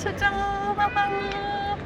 Ta-da!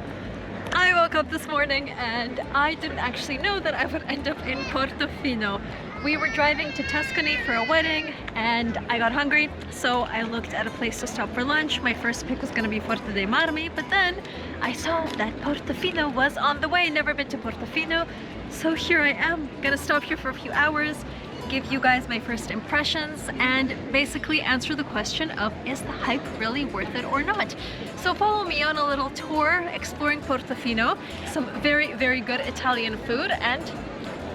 I woke up this morning and I didn't actually know that I would end up in Portofino. We were driving to Tuscany for a wedding and I got hungry, so I looked at a place to stop for lunch. My first pick was going to be V Mare, but then I saw that Portofino was on the way. Never been to Portofino, so here I am. Gonna stop here for a few hours, give you guys my first impressions, and basically answer the question of, is the hype really worth it or not? So follow me on a little tour exploring Portofino, some very, very good Italian food, and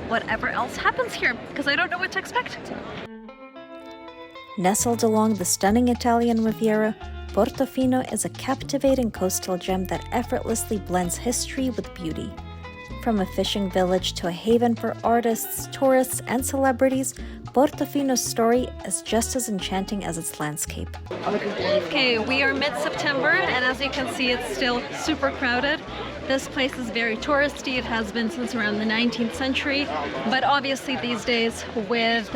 whatever else happens here, because I don't know what to expect. Nestled along the stunning Italian Riviera, Portofino is a captivating coastal gem that effortlessly blends history with beauty. From a fishing village to a haven for artists, tourists, and celebrities, Portofino's story is just as enchanting as its landscape. Okay, we are mid-September, and as you can see, it's still super crowded. This place is very touristy. It has been since around the 19th century, but obviously these days, with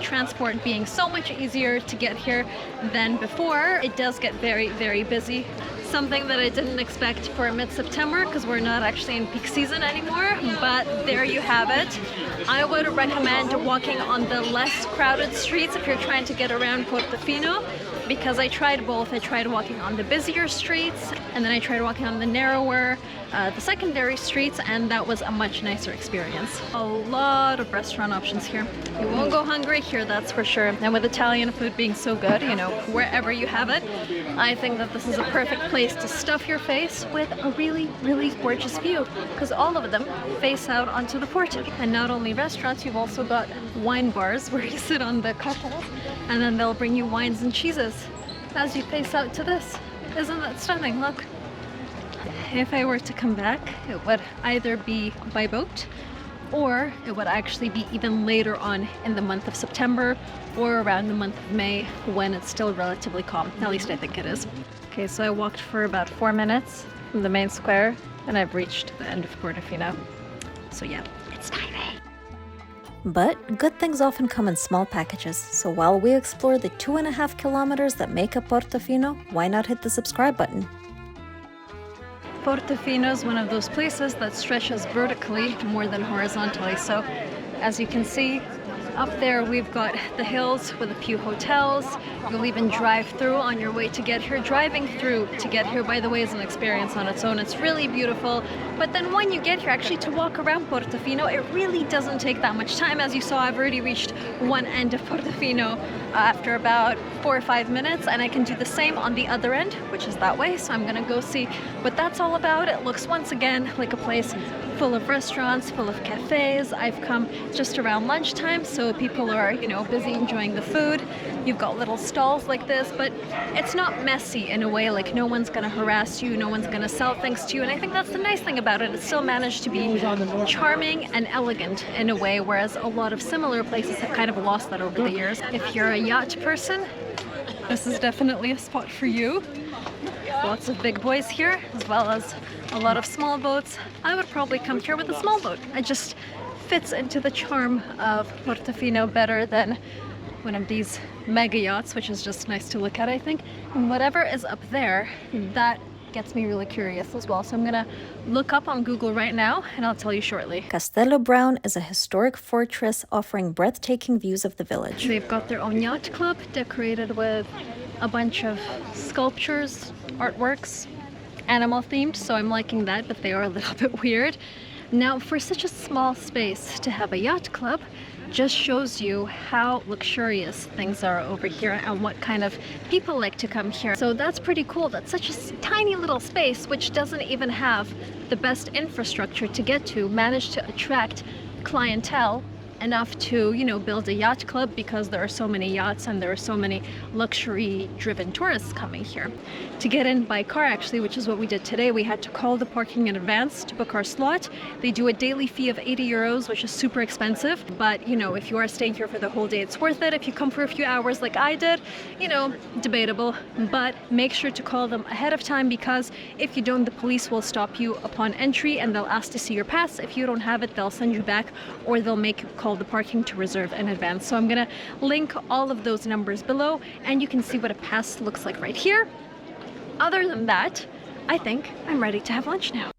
transport being so much easier to get here than before, it does get very, very busy. Something that I didn't expect for mid-September, because we're not actually in peak season anymore, but there you have it. I would recommend walking on the less crowded streets if you're trying to get around Portofino, because I tried both. I tried walking on the busier streets, and then I tried walking on the narrower, the secondary streets, and that was a much nicer experience. A lot of restaurant options here. You won't go hungry here, that's for sure. And with Italian food being so good, you know, wherever you have it, I think that this is a perfect place to stuff your face with a really, really gorgeous view, because all of them face out onto the Porto. And not only restaurants, you've also got wine bars where you sit on the couples, and then they'll bring you wines and cheeses as you face out to this. Isn't that stunning? Look. If I were to come back, it would either be by boat, or it would actually be even later on in the month of September or around the month of May, when it's still relatively calm. At least I think it is. Okay, so I walked for about 4 minutes from the main square and I've reached the end of Portofino. So yeah, it's tiny. But good things often come in small packages, so while we explore the 2.5 kilometers that make up Portofino, why not hit the subscribe button? Portofino is one of those places that stretches vertically more than horizontally. So as you can see, up there we've got the hills with a few hotels. You'll even drive through on your way to get here. Driving through to get here, by the way, is an experience on its own. It's really beautiful. But then when you get here, actually to walk around Portofino, it really doesn't take that much time. As you saw, I've already reached one end of Portofino after about 4 or 5 minutes, and I can do the same on the other end, which is that way. So I'm gonna go see what that's all about. It looks once again like a place full of restaurants, full of cafes. I've come just around lunchtime, so people are, you know, busy enjoying the food. You've got little stalls like this, but it's not messy in a way. Like, no one's gonna harass you, no one's gonna sell things to you, and I think that's the nice thing about it. It still managed to be charming and elegant in a way, whereas a lot of similar places have kind of lost that over the years. If you're a yacht person, this is definitely a spot for you. Lots of big boys here, as well as a lot of small boats. I would probably come here with a small boat. It just fits into the charm of Portofino better than one of these mega yachts, which is just nice to look at, I think. And whatever is up there, that gets me really curious as well. So I'm gonna look up on Google right now and I'll tell you shortly. Castello Brown is a historic fortress offering breathtaking views of the village. They've got their own yacht club decorated with a bunch of sculptures, artworks, animal themed, so I'm liking that, but they are a little bit weird. Now, for such a small space to have a yacht club just shows you how luxurious things are over here and what kind of people like to come here. So that's pretty cool. That's such a tiny little space, which doesn't even have the best infrastructure to get to, managed to attract clientele enough to, you know, build a yacht club, because there are so many yachts and there are so many luxury driven tourists coming here. To get in by car, actually, which is what we did today, we had to call the parking in advance to book our slot. They do a daily fee of 80 euros, which is super expensive, but you know, if you are staying here for the whole day, it's worth it. If you come for a few hours like I did, you know, debatable, but make sure to call them ahead of time, because if you don't, the police will stop you upon entry and they'll ask to see your pass. If you don't have it, they'll send you back, or they'll make you call the parking to reserve in advance. So I'm gonna link all of those numbers below, and you can see what a pass looks like right here. other than that, I think I'm ready to have lunch now.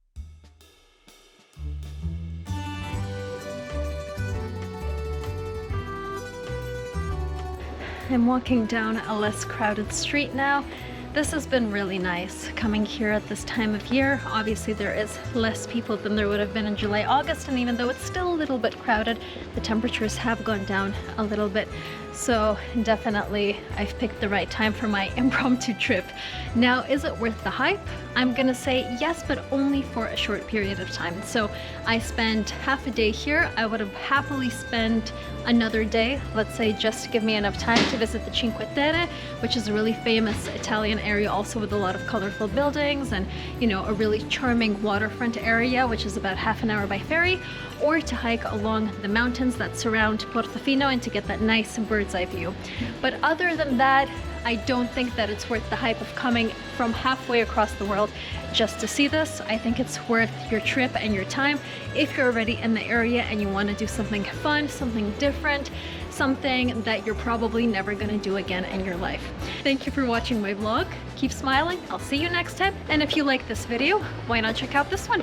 I'm walking down a less crowded street now. This has been really nice coming here at this time of year. Obviously there is less people than there would have been in July, August, and even though it's still a little bit crowded, the temperatures have gone down a little bit. So definitely I've picked the right time for my impromptu trip. Now, is it worth the hype? I'm gonna say yes, but only for a short period of time. So I spent half a day here. I would have happily spent another day, let's say, just to give me enough time to visit the Cinque Terre, which is a really famous Italian area also with a lot of colorful buildings and, you know, a really charming waterfront area, which is about half an hour by ferry, or to hike along the mountains that surround Portofino and to get that nice bird's eye view. But other than that, I don't think that it's worth the hype of coming from halfway across the world just to see this. I think it's worth your trip and your time if you're already in the area and you want to do something fun, something different, something that you're probably never going to do again in your life. Thank you for watching my vlog. Keep smiling. I'll see you next time. And if you like this video, why not check out this one?